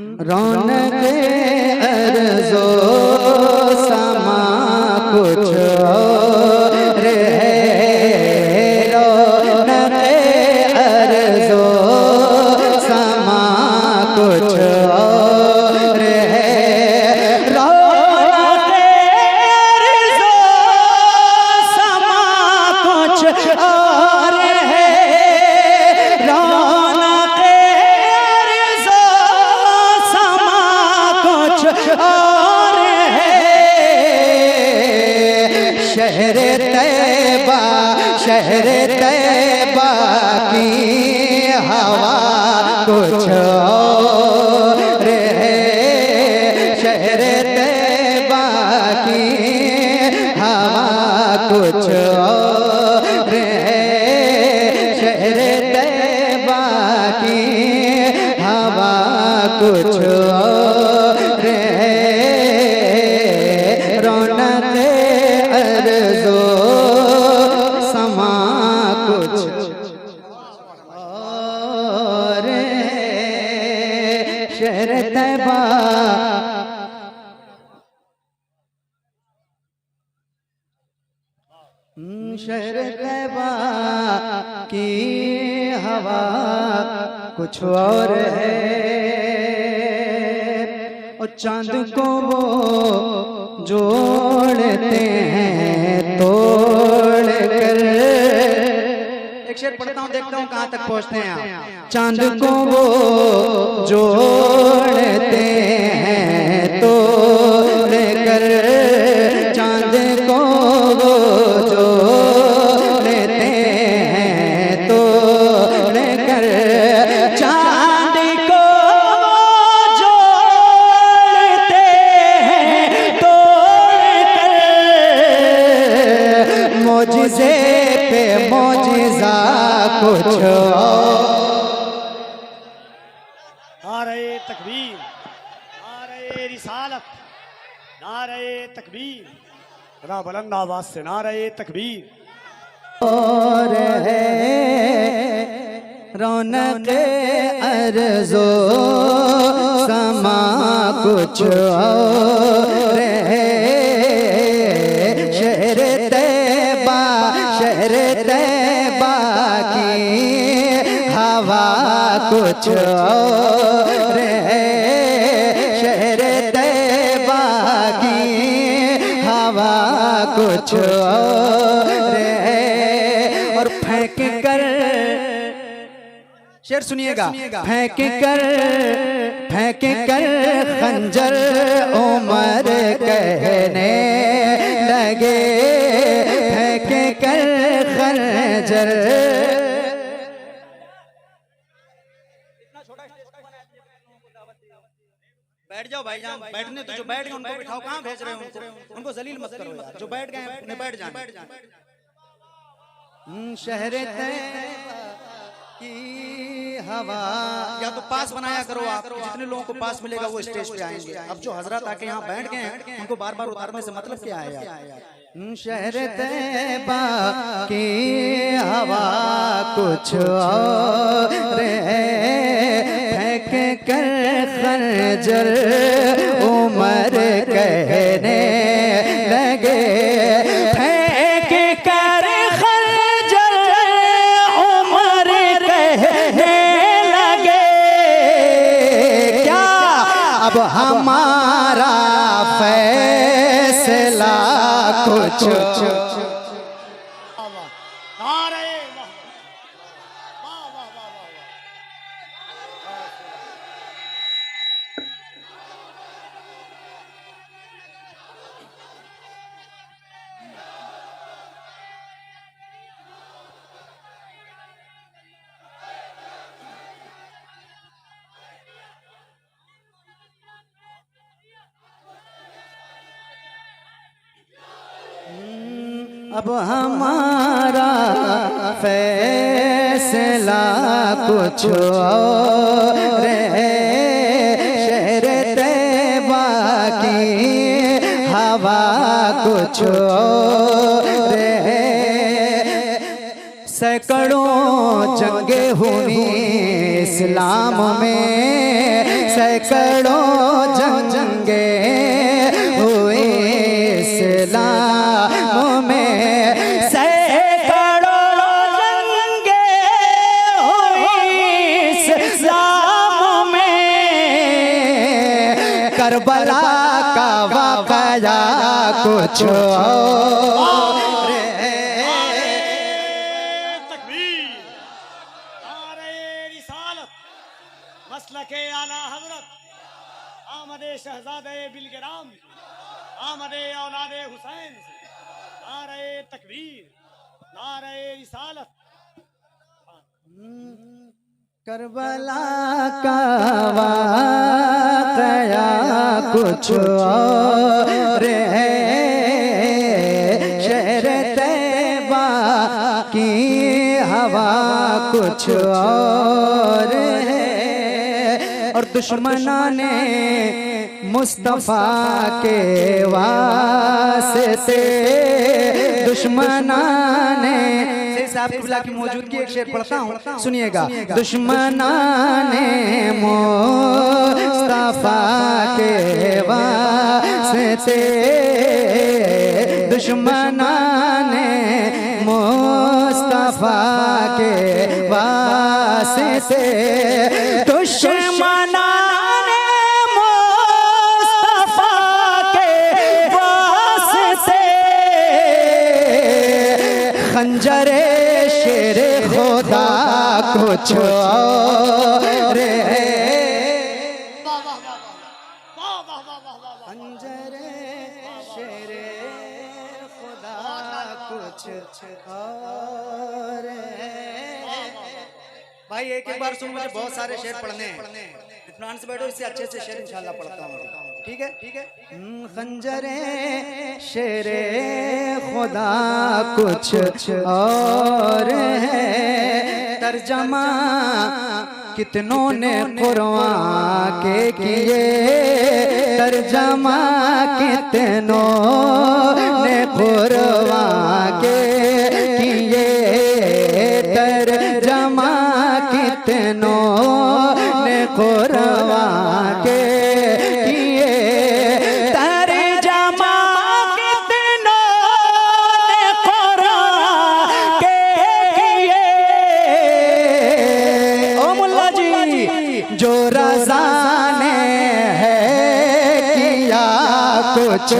रौनक अर्ज़ो समा कुछ और है, रौनक अर्ज़ो समा कुछ और है, रौनक अर्ज़ो समा कुछ और है, रौनक अर्ज़ो समा कुछ और है। शहर तैबा, शहर तैबा की हवा कुछ और है, शहर तैबा की हवा कुछ और है, शहर तैबा की हवा कुछ और है, रौनक अर्ज़ो समा कुछ और है, शहर तैबा शहर तैबा की हवा कुछ और है, और चांद को वो जोड़ते हैं तोड़ कर। एक शेर पढ़ता हूँ, देखता हूँ कहाँ तक पहुँचते हैं आप। चांद को वो जोड़ते हैं तोड़ कर, चांद को वो जोड़ते हैं तोड़ कर, चांद को वो जोड़ते हैं तोड़ कर, मोजिज़े पे मोजिज़ा कुछ और। नारे तकबीर, नारे रिसालत, नारे तकबीर, जरा बुलंद आवाज से नारे तकबीर। और है, रौनक अर्ज़ो समा कुछ और है, शहर तैबा, शहर तैबा की हवा कुछ और है, शहर तैबा की हवा कुछ और है, और फेंक कर, शेर सुनिएगा, फेंक कर खंजर उमर कहने लगे, फेंक कर खंजर। बैठ जाओ भाईजान, बैठने तो जो बैठ गए उनको बिठाओ, कहाँ भेज रहे हो उनको जलील मत करो यार, जो बैठ गए उन्हें बैठ जाए। शहर तैबा की हवा, या तो पास बनाया करो आप, जितने लोगों को पास मिलेगा वो स्टेज पे आएंगे। अब जो हजरत आके यहाँ बैठ गए हैं उनको बार बार उतारने से मतलब क्या है यार। शहर तैबा की हवा कुछ और है, फेंक कर खंजर उमर कहने लगे, फेंक कर खंजर उमर कहने लगे, क्या अब हमारा फैसला कुछ। नारे वाह, वाह वाह वाह वाह। अब हमारा फैसला कुछ और है, शहर तैबा की हवा कुछ और है, सैकड़ों जंगे हुई इस्लाम में, सैकड़ों जंगे हुए इस्लाम में, सैकड़ों जंगे हुई इस्लाम में। करबला का वाक़या कुछ और तकबीर, नारे रिसालत, मसलके आला हजरत, आमदे शहजादे बिलगिराम, आमदे औलादे हुसैन से, नारे तकबीर, नारे रिसालत। करबला का वाक़या कुछ और है, शहर तैबा की हवा कुछ और है। और दुश्मना ने मुस्तफ़ा के वास्ते, दुश्मना ने साहब क़िबला की मौजूदगी एक शेर पढ़ता हूँ, सुनिएगा। दुश्मना ने मुस्तफ़ा के वास्ते, दुश्मना ने मुस्तफ़ा के वास्ते, दुश्मना ने मुस्तफ़ा के वास्ते खंजरे शेरे खुदा कुछ और है। खंजरे शेरे खुदा कुछ और है। भाई एक बार सुन, मुझे बहुत सारे शेर पढ़ने हैं, इत्मीनान से बैठो, इससे अच्छे से शेर इंशाल्लाह पढ़ता हूँ। ठीक है, ठीक है। खंजरे शेरे खुदा कुछ और है। तर्जमा कितनों ने कुरान के किए, तर्जमा कितनों ने कुरान के किए, तर्जमा कितनों ने कुरान के किए, तर्जमा कितनों ने कुरान के किए। ओ मुल्ला जी, जो रज़ा ने है किया कुछ,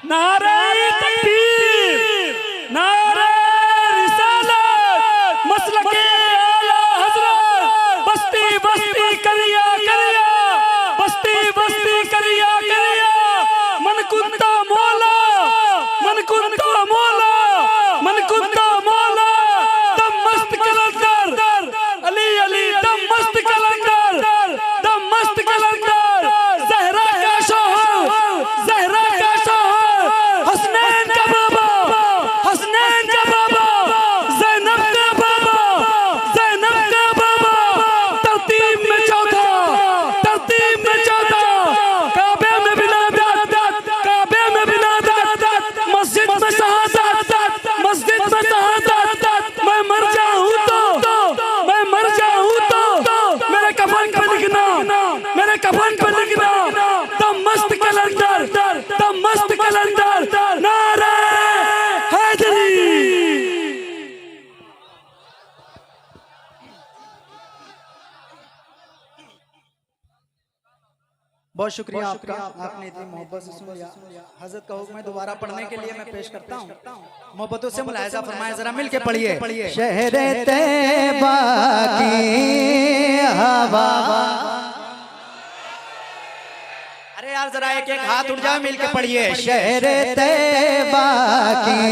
नारे तकबीर, नारे रिसालत, मसलके आला हजरत, बस्ती बस्ती करिया करिया, बस्ती बस्ती करिया करिया, मन कुंता मौला, मन कुंता मौला, मन कुंता मौला, दम मस्त कलंदर, अली अली दम मस्त कलंदर, दम मस्त कलंदर, ज़हरा का शोहर, ज़हरा का शोहर, हसनैन का बाबा, हसनैन का बाबा, ज़ैनब का बाबा, ज़ैनब का बाबा, तरतीब में चौथा, तरतीब में चौथा, काबे में बिलादत, काबे में बिलादत, मस्जिद में शहादत, मस्जिद में शहादत। मैं मर जाऊं तो, मैं मर जाऊं तो मेरे कफन पे लिखना, मेरे कफन पे लिखना, दम मस्त कलंदर, दम मस्त कलंदर, नारे हैदरी। बहुत शुक्रिया आपका, आपने इतनी मोहब्बत से सुन लिया। हजरत का हुक्म है दोबारा पढ़ने के लिए, मैं पेश करता हूँ। मोहब्बतों से मुलाहिजा फरमाए, जरा मिल के पढ़िए। शहर तैबा की हवा, अरे यार जरा एक एक हाथ उठ जाए, मिल के पढ़िए। शहर तैबा की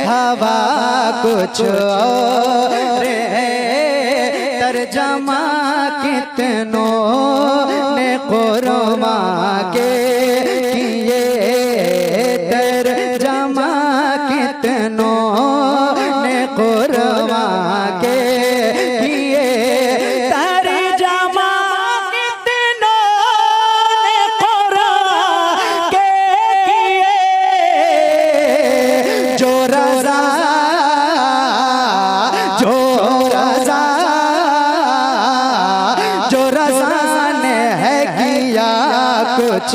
हवा कुछ और है, तर्जमा कितनों ने कुरान के किए, तर्जमा कितनों ने कुरान के किए, तर्जमा कितनों कुछ।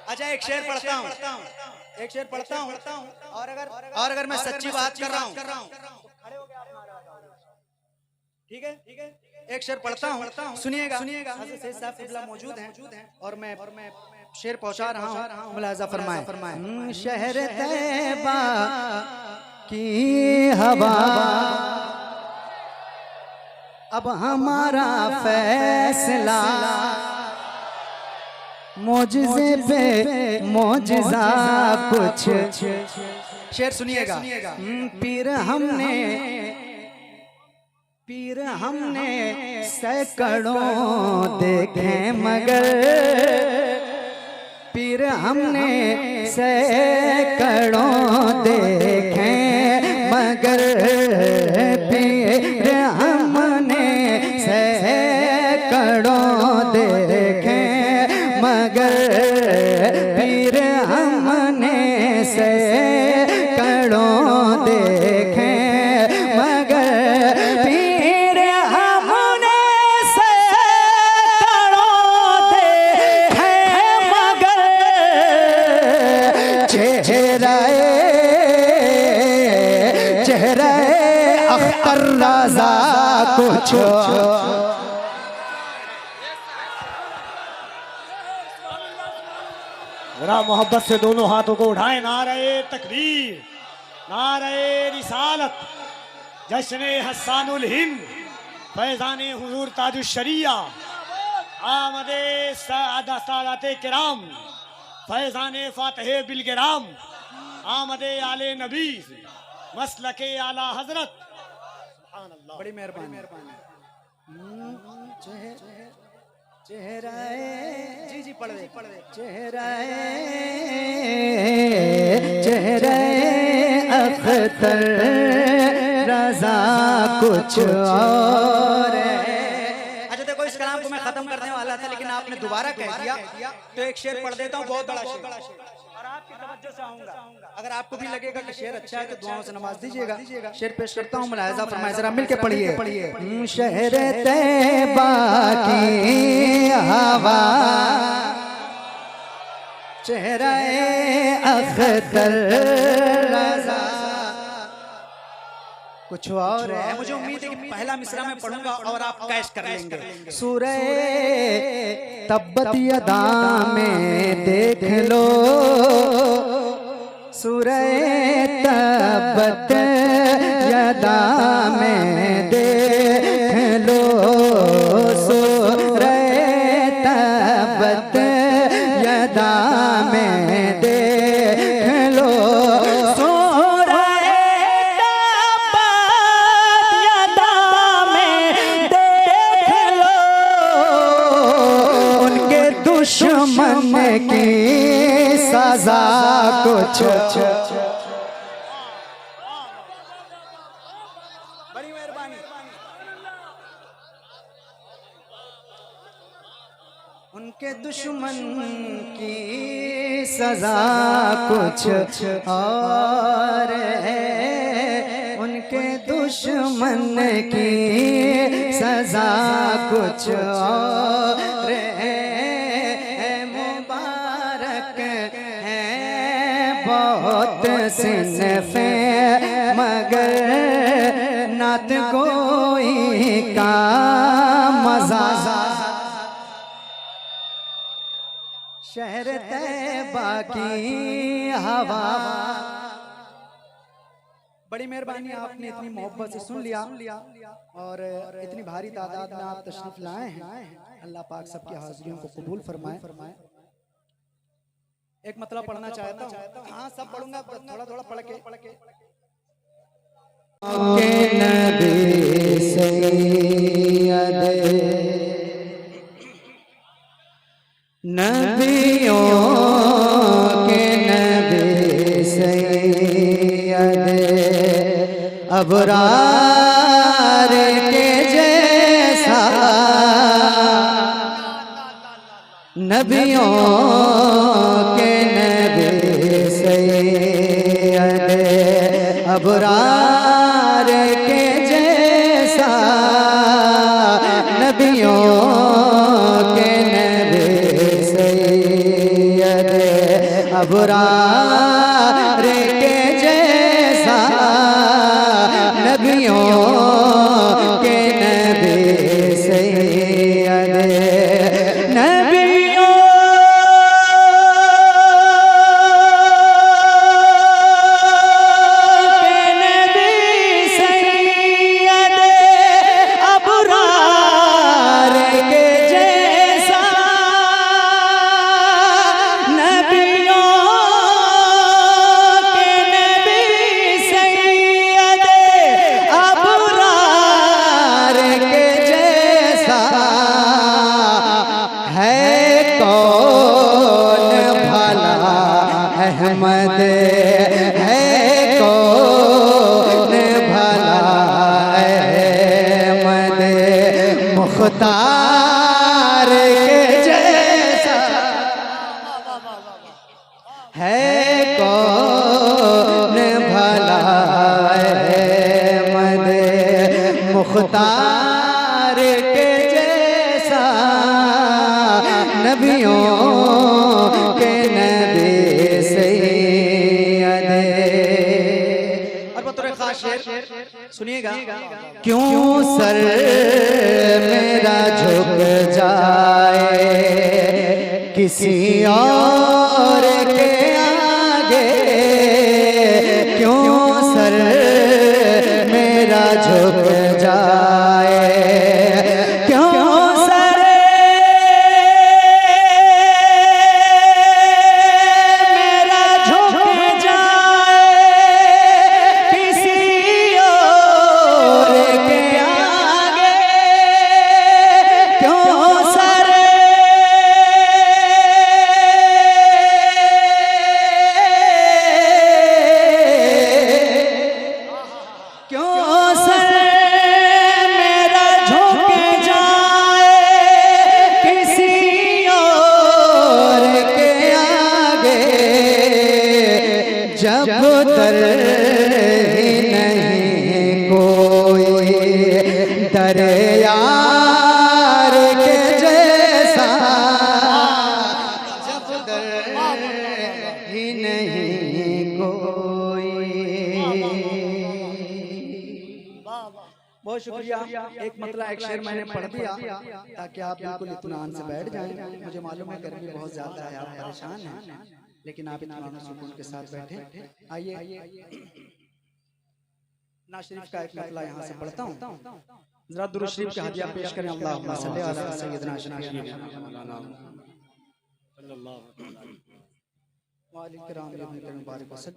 अच्छा एक शेर पढ़ता हूँ, एक शेर पढ़ता हूँ, और अगर मैं सच्ची बात कर रहा हूँ, ठीक है, एक शेर पढ़ता हूँ, सुनिएगा। हज़रत सैयद साहब क़िबला मौजूद हैं और मैं शेर पहुंचा रहा हूँ, मुलाहिज़ा फरमाएं। शहर तैबा की हवा अब हमारा फैसला, मौजिज़े पे मौजिज़ा कुछ। शेर सुनिएगा। पीर हमने सैकड़ों देखे मगर, पीर हमने सैकड़ों देखे मगर, पीर हमने सैकड़ों देखे मगर, पीर हमने सैकड़ों देखे मगर, पीर हमने सैकड़ों देखे मगर, चेहरे अख्तर रज़ा कुछ। जरा मोहब्बत से दोनों हाथों को उठाएं। नारे तकबीर, नारे रिसालत, जश्ने हस्सानुल हिंद, फैज़ाने हुजूर ताजुश शरिया, आमदे सादाते किराम, फैज़ाने फातहे बिलगिराम, आमदे आले नबी, मसलके आला हजरत। सुभान अल्लाह, बड़ी मेहरबानी। चेहरा जी पढ़ दे। चेहरा अख्तर रज़ा कुछ और। अच्छा देखो, इस कलाम को मैं खत्म करने वाला था लेकिन आपने दोबारा कह दिया तो एक शेर पढ़ देता हूँ, बहुत बड़ा शेर, और आपकी तवज्जो से आऊंगा। अगर आपको भी लगेगा कि शेर अच्छा है तो दुआओं से नवाज दीजिएगा। शेर पेश करता हूँ, मुलाहिज़ा फरमाएं, जरा मिलके पढ़िए। शहर तैबा की हवा चेहरा अख्तर रज़ा कुछ और है। मुझे उम्मीद है कि पहला मिसरा मैं पढ़ूंगा और आप कैश कर लेंगे। सूरह तब्बत यदा में देख लो, सूरह तब्बत यदा में देख लो, सूरह तब्बत यदा में देख लो, दुश्मन की सजा कुछ। बड़ी मेहरबानी। उनके दुश्मन की सजा कुछ और है, उनके दुश्मन की सजा कुछ और है। बहुत सिनफ़े मगर नात कोई का मज़ा। शहर तैबा की हवा। बड़ी मेहरबानी, आपने इतनी मोहब्बत से सुन लिया और इतनी भारी तादाद में आप तशरीफ लाए हैं। अल्लाह पाक सबकी हाज़िरियों को कबूल फरमाए। एक मतलब पढ़ना चाहता हूँ। हाँ सब पढ़ूंगा, थोड़ा थोड़ा पढ़ के। नबी सैयद नबियों के नबी सैयद अबरार के जैसा, नबियों के नबी सैयद अबरार के जैसा, नबियों के अबरार के जैसा नबियों के नबी सैयद नबियों के नबी सैयद अबरार के जैसा नबियों के नबी सैयद अबरार के जैसा है कौन भला अहमद है कौन भला अहमद मुख्तार के जैसा है कौन भला अहमद मुख्तार के जैसा नबियों के नबी सैयद। और बतौर खास शेर सुनिएगा। क्यों सर मेरा झुक जाए किसी और के आगे, क्यों सर मेरा झुक जाए, क्यों सर मेरा झुक जाए किसी और के आगे, क्यों सर क्यों सर मेरा झुक जाए किसी और के आगे, जब दर ही नहीं कोई दर यार के जैसा, जब दर ही नहीं कोई। बहुत शुक्रिया। एक मतलब एक शेर मैंने पढ़ दिया ताकि आप बिल्कुल इत्मीनान से बैठ जाएं। मुझे मालूम है गर्मी बहुत ज्यादा है, आप परेशान हैं, लेकिन आप इत्मीनान सुकून के साथ बैठे। आइए ना शरीफ का एक मतलब यहाँ से पढ़ता हूँ, जरा दुरूद शरीफ का हदिया पेश करें। अल्लाहुम्मा सल्ली अला सय्यिदना शफीना व अलैहि किराम मुबारक वसल्लम।